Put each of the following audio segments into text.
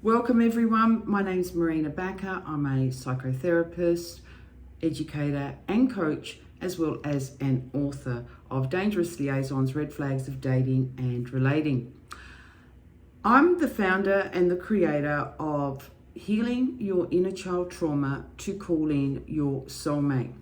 Welcome everyone, my name's Marina Bakker. I'm a psychotherapist, educator and coach, as well as an author of Dangerous Liaisons, Red Flags of Dating and Relating. I'm the founder and the creator of Healing Your Inner Child Trauma to Call in Your Soulmate.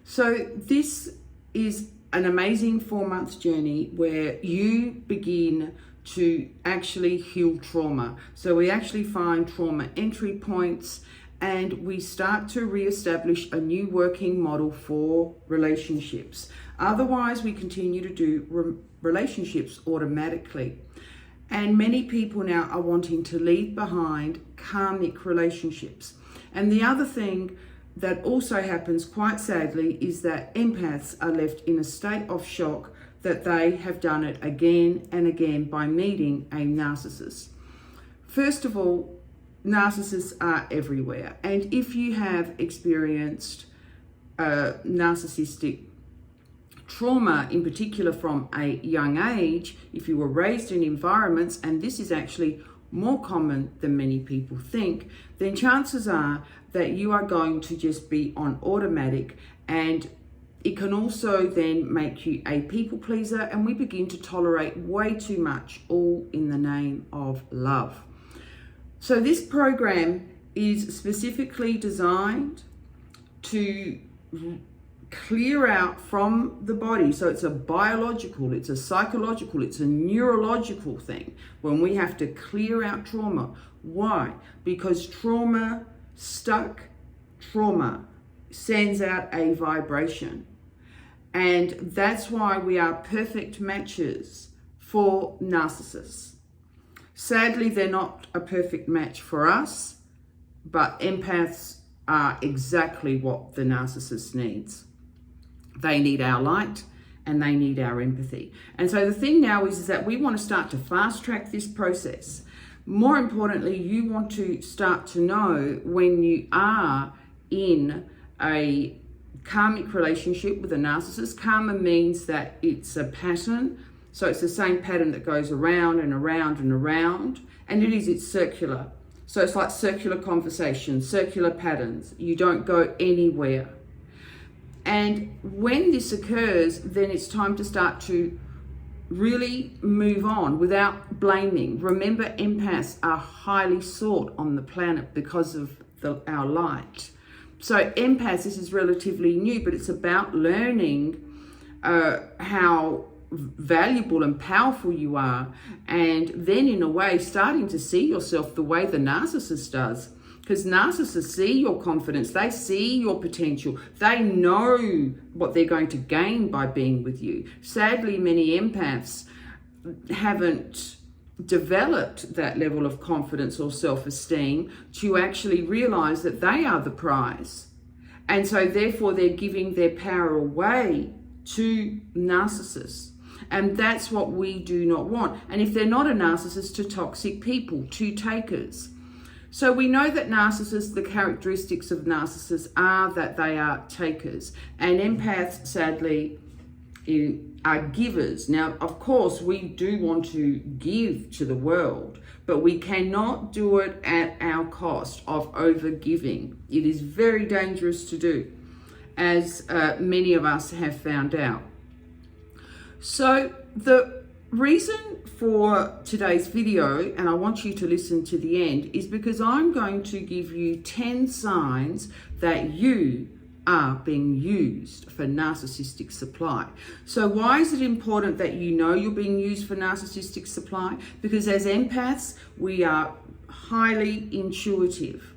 So this is an amazing 4-month journey where you begin to actually heal trauma. So we actually find trauma entry points and we start to reestablish a new working model for relationships. Otherwise, we continue to do relationships automatically. And many people now are wanting to leave behind karmic relationships. And the other thing that also happens quite sadly is that empaths are left in a state of shock that they have done it again and again by meeting a narcissist. First of all, narcissists are everywhere. And if you have experienced narcissistic trauma, in particular from a young age, if you were raised in environments, and this is actually more common than many people think, then chances are that you are going to just be on automatic, and it can also then make you a people pleaser, and we begin to tolerate way too much, all in the name of love. So this program is specifically designed to clear out from the body. So it's a biological, it's a psychological, it's a neurological thing when we have to clear out trauma. Why? Because stuck trauma sends out a vibration. And that's why we are perfect matches for narcissists. Sadly, they're not a perfect match for us, but empaths are exactly what the narcissist needs. They need our light and they need our empathy. And so the thing now is that we want to start to fast track this process. More importantly, you want to start to know when you are in a karmic relationship with a narcissist. Karma means that it's a pattern. So it's the same pattern that goes around and around and around. And it's circular. So it's like circular conversations, circular patterns. You don't go anywhere. And when this occurs, then it's time to start to really move on without blaming. Remember, empaths are highly sought on the planet because of our light. So empaths, this is relatively new, but it's about learning how valuable and powerful you are, and then in a way starting to see yourself the way the narcissist does. Because narcissists see your confidence, they see your potential, they know what they're going to gain by being with you. Sadly, many empaths haven't developed that level of confidence or self-esteem to actually realize that they are the prize. And so therefore they're giving their power away to narcissists. And that's what we do not want. And if they're not a narcissist, to toxic people, to takers. So we know that narcissists, the characteristics of narcissists are that they are takers. And empaths, sadly, are givers. Now, of course, we do want to give to the world, but we cannot do it at our cost of over-giving. It is very dangerous to do, as many of us have found out. So the reason for today's video, and I want you to listen to the end, is because I'm going to give you 10 signs that you are being used for narcissistic supply. So why is it important that you know you're being used for narcissistic supply? Because as empaths, we are highly intuitive,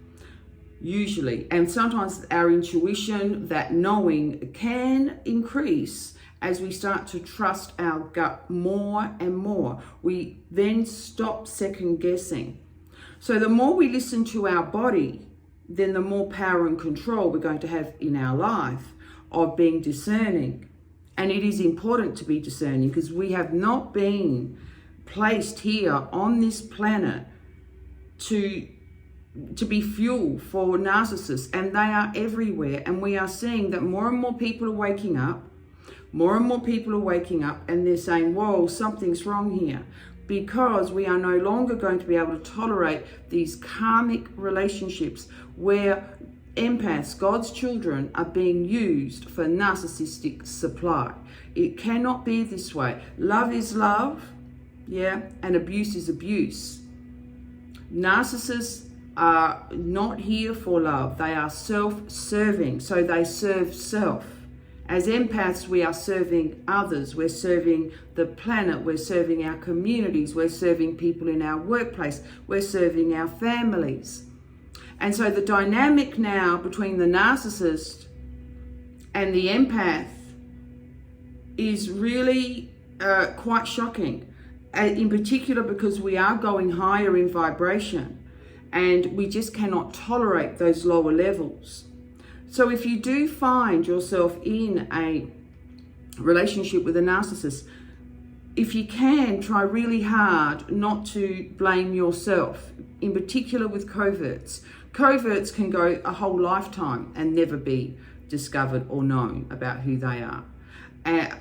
usually. And sometimes our intuition, that knowing, can increase as we start to trust our gut more and more. We then stop second guessing. So the more we listen to our body, then the more power and control we're going to have in our life of being discerning. And it is important to be discerning because we have not been placed here on this planet to be fuel for narcissists, and they are everywhere. And we are seeing that more and more people are waking up. More and more people are waking up and they're saying, whoa, something's wrong here. because we are no longer going to be able to tolerate these karmic relationships where empaths, God's children, are being used for narcissistic supply. It cannot be this way. Love is love, yeah, and abuse is abuse. Narcissists are not here for love. They are self-serving, so they serve self. As empaths, we are serving others. We're serving the planet. We're serving our communities. We're serving people in our workplace. We're serving our families. And so the dynamic now between the narcissist and the empath is really quite shocking. In particular because we are going higher in vibration and we just cannot tolerate those lower levels. So if you do find yourself in a relationship with a narcissist, if you can, try really hard not to blame yourself, in particular with coverts. Coverts can go a whole lifetime and never be discovered or known about who they are.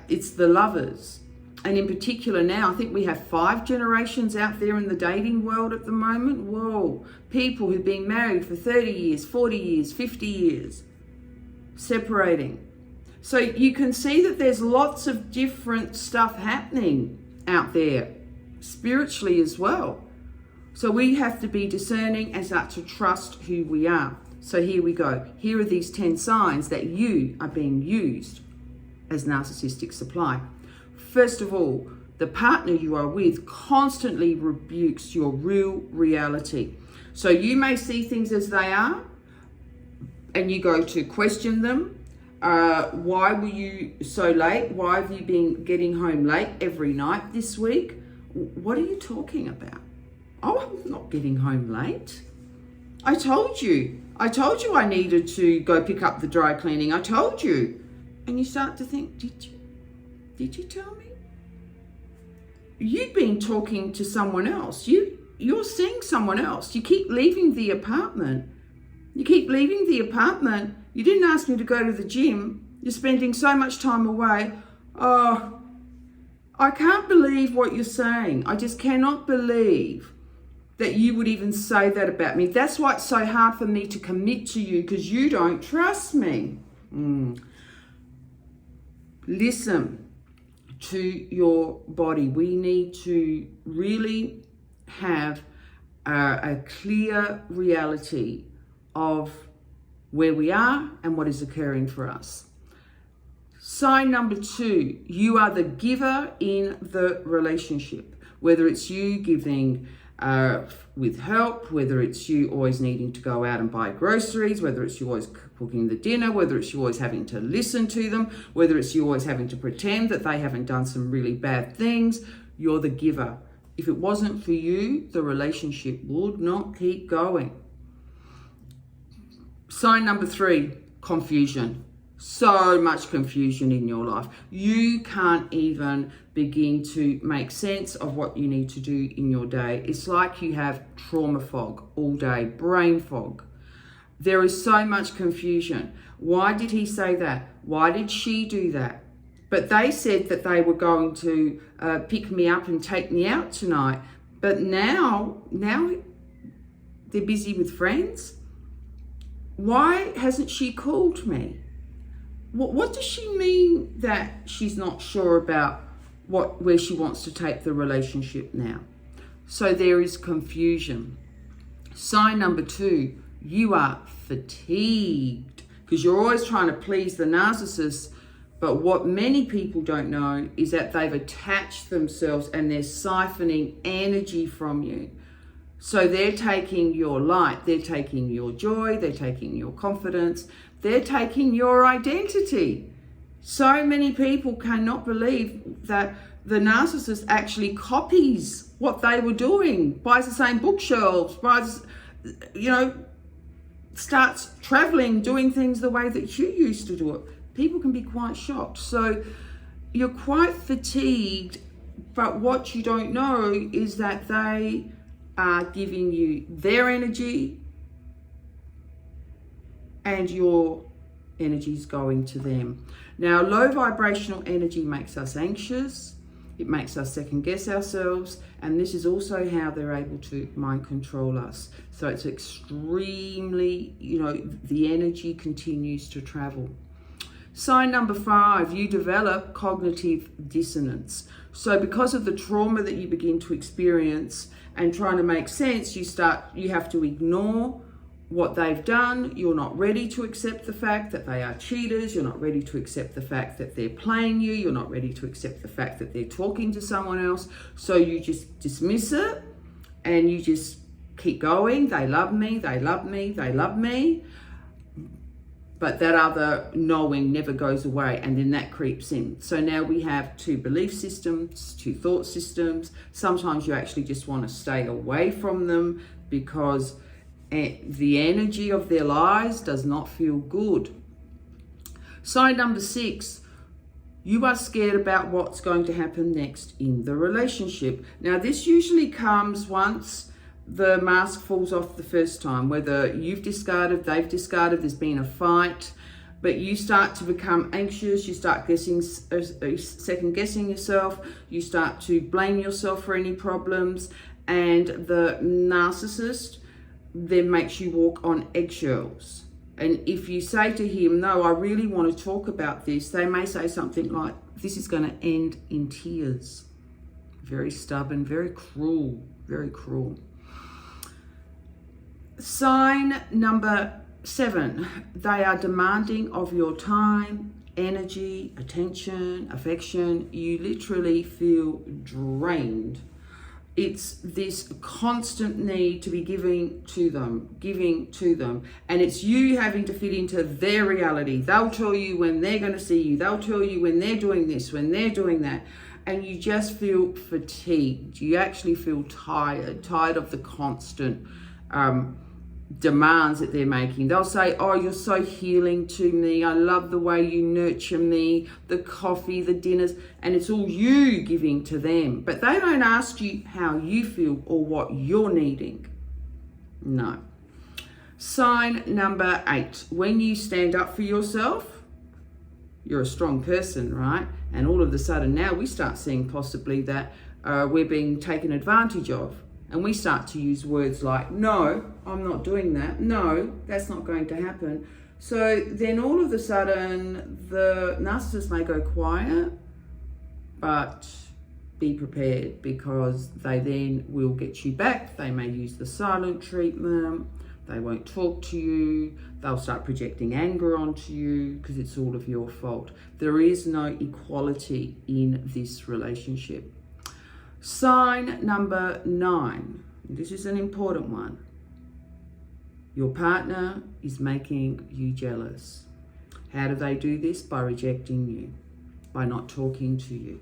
It's the lovers. And in particular now, I think we have 5 generations out there in the dating world at the moment. Whoa, people who've been married for 30 years, 40 years, 50 years, separating. So you can see that there's lots of different stuff happening out there, spiritually as well. So we have to be discerning and start to trust who we are. So here we go. Here are these 10 signs that you are being used as narcissistic supply. First of all, the partner you are with constantly rebukes your real reality. So you may see things as they are, and you go to question them. Why were you so late? Why have you been getting home late every night this week? What are you talking about? Oh, I'm not getting home late. I told you I needed to go pick up the dry cleaning. I told you. And you start to think, did you tell me? You've been talking to someone else. You're seeing someone else. You keep leaving the apartment. You didn't ask me to go to the gym. You're spending so much time away. Oh, I can't believe what you're saying. I just cannot believe that you would even say that about me. That's why it's so hard for me to commit to you, because you don't trust me. Listen to your body. We need to really have a clear reality of where we are and what is occurring for us. Sign number 2, you are the giver in the relationship. Whether it's you giving with help, whether it's you always needing to go out and buy groceries, whether it's you always cooking the dinner, whether it's you always having to listen to them, whether it's you always having to pretend that they haven't done some really bad things, you're the giver. If it wasn't for you, the relationship would not keep going. Sign number 3, confusion. So much confusion in your life. You can't even begin to make sense of what you need to do in your day. It's like you have trauma fog all day, brain fog. There is so much confusion. Why did he say that? Why did she do that? But they said that they were going to pick me up and take me out tonight. But now they're busy with friends. Why hasn't she called me? What does she mean that she's not sure about where she wants to take the relationship now? So there is confusion. Sign number 2, you are fatigued, because you're always trying to please the narcissist. But what many people don't know is that they've attached themselves and they're siphoning energy from you. So they're taking your light, they're taking your joy, they're taking your confidence, they're taking your identity. So many people cannot believe that the narcissist actually copies what they were doing, buys the same bookshelves, starts traveling, doing things the way that you used to do it. People can be quite shocked. So you're quite fatigued, but what you don't know is that they are giving you their energy and your energy is going to them. Now, low vibrational energy makes us anxious. It makes us second guess ourselves, and this is also how they're able to mind control us. So it's extremely, the energy continues to travel. Sign number 5, you develop cognitive dissonance. So because of the trauma that you begin to experience and trying to make sense, you have to ignore what they've done. You're not ready to accept the fact that they are cheaters. You're not ready to accept the fact that they're playing you. You're not ready to accept the fact that they're talking to someone else. So you just dismiss it and you just keep going. They love me, they love me, they love me. But that other knowing never goes away, and then that creeps in. So now we have 2 belief systems, 2 thought systems. Sometimes you actually just want to stay away from them because the energy of their lies does not feel good. Sign number 6, you are scared about what's going to happen next in the relationship. Now, this usually comes once the mask falls off the first time, whether you've discarded, they've discarded, there's been a fight, but you start to become anxious, you start second guessing yourself, you start to blame yourself for any problems, and the narcissist then makes you walk on eggshells. And if you say to him, no, I really want to talk about this, they may say something like, this is going to end in tears. Very stubborn, very cruel, very cruel. Sign number 7, they are demanding of your time, energy, attention, affection. You literally feel drained. It's this constant need to be giving to them. And it's you having to fit into their reality. They'll tell you when they're going to see you. They'll tell you when they're doing this, when they're doing that. And you just feel fatigued. You actually feel tired of the constant demands that they're making. They'll say, oh, you're so healing to me. I love the way you nurture me, the coffee, the dinners, and it's all you giving to them. But they don't ask you how you feel or what you're needing. No. Sign number 8, when you stand up for yourself, you're a strong person, right? And all of a sudden now we start seeing possibly that we're being taken advantage of. And we start to use words like, no, I'm not doing that. No, that's not going to happen. So then all of a sudden, the narcissist may go quiet, but be prepared because they then will get you back. They may use the silent treatment. They won't talk to you. They'll start projecting anger onto you because it's all of your fault. There is no equality in this relationship. Sign number 9, this is an important one. Your partner is making you jealous. How do they do this? By rejecting you, by not talking to you.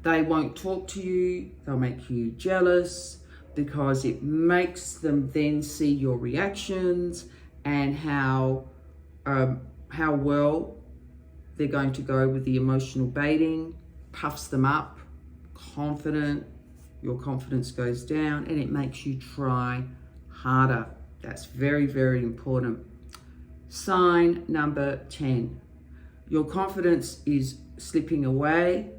They won't talk to you, they'll make you jealous because it makes them then see your reactions and how well they're going to go with the emotional baiting, puffs them up. Confident, your confidence goes down, and it makes you try harder. That's very, very important. Sign number 10, your confidence is slipping away.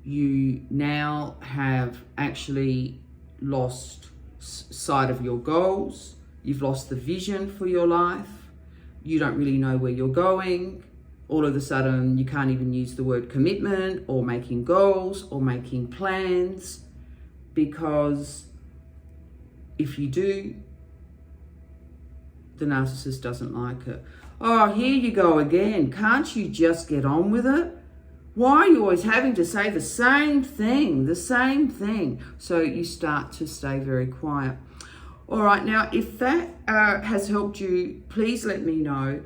You now have actually lost sight of your goals. You've lost the vision for your life. You don't really know where you're going. All of a sudden, you can't even use the word commitment or making goals or making plans, because if you do, the narcissist doesn't like it. Oh, here you go again. Can't you just get on with it? Why are you always having to say the same thing? So you start to stay very quiet. All right, now, if that has helped you, please let me know.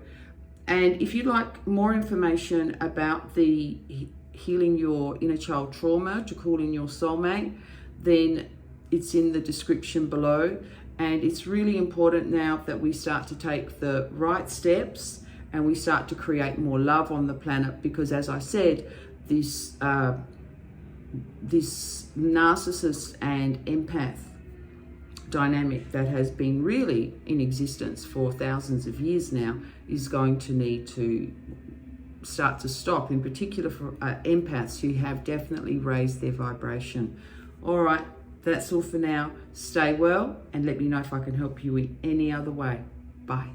And if you'd like more information about the healing your inner child trauma to call in your soulmate, then it's in the description below. And it's really important now that we start to take the right steps and we start to create more love on the planet, because as I said, this narcissist and empath dynamic that has been really in existence for thousands of years now is going to need to start to stop, in particular for empaths who have definitely raised their vibration. All right, that's all for now. Stay well and let me know if I can help you in any other way. Bye.